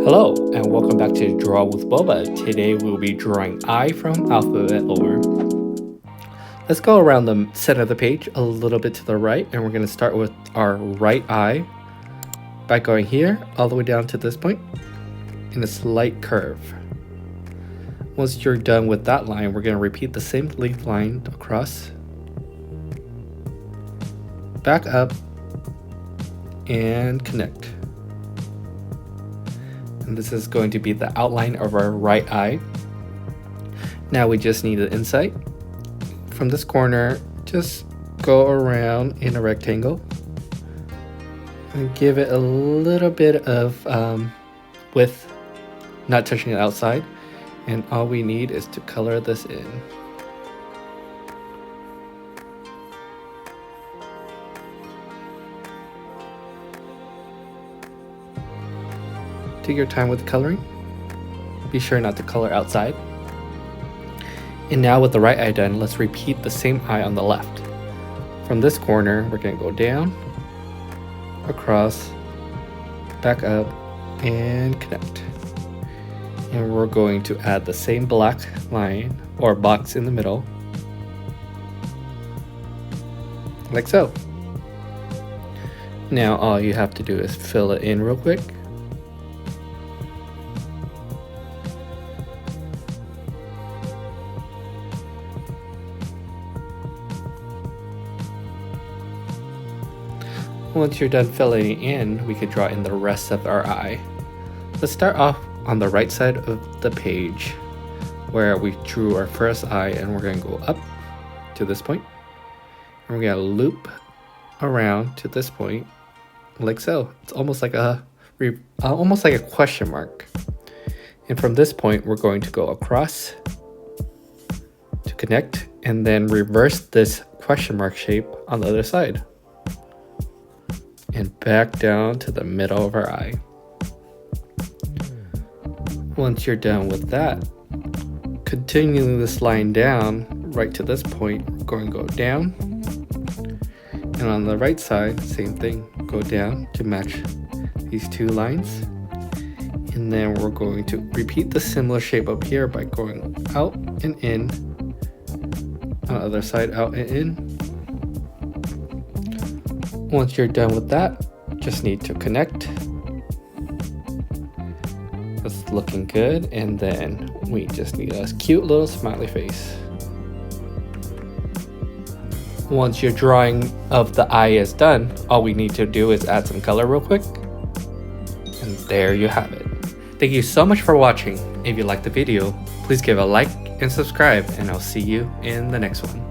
Hello, and welcome back to Draw with Boba. Today we'll be drawing I from alphabet over. Let's go around the center of the page a little bit to the right, and we're going to start with our right eye by going here all the way down to this point in a slight curve. Once you're done with that line, we're going to repeat the same length line across, back up, and connect. And this is going to be the outline of our right eye. Now we just need the inside. From this corner, just go around in a rectangle and give it a little bit of width, not touching the outside. And all we need is to color this in. Take your time with the coloring. Be sure not to color outside. And now with the right eye done, let's repeat the same eye on the left. From this corner, we're going to go down, across, back up, and connect. And we're going to add the same black line or box in the middle, like so. Now all you have to do is fill it in real quick. Once you're done filling in, we could draw in the rest of our eye. Let's start off on the right side of the page where we drew our first eye, and we're going to go up to this point. And we're going to loop around to this point like so. It's almost like a question mark. And from this point, we're going to go across to connect and then reverse this question mark shape on the other side. And back down to the middle of our eye. Once you're done with that, continuing this line down right to this point, we're going to go down. And on the right side, same thing, go down to match these two lines. And then we're going to repeat the similar shape up here by going out and in. On the other side, out and in. Once you're done with that, just need to connect. That's looking good, and then we just need a cute little smiley face. Once your drawing of the eye is done, all we need to do is add some color real quick. And there you have it. Thank you so much for watching. If you liked the video, please give a like and subscribe, and I'll see you in the next one.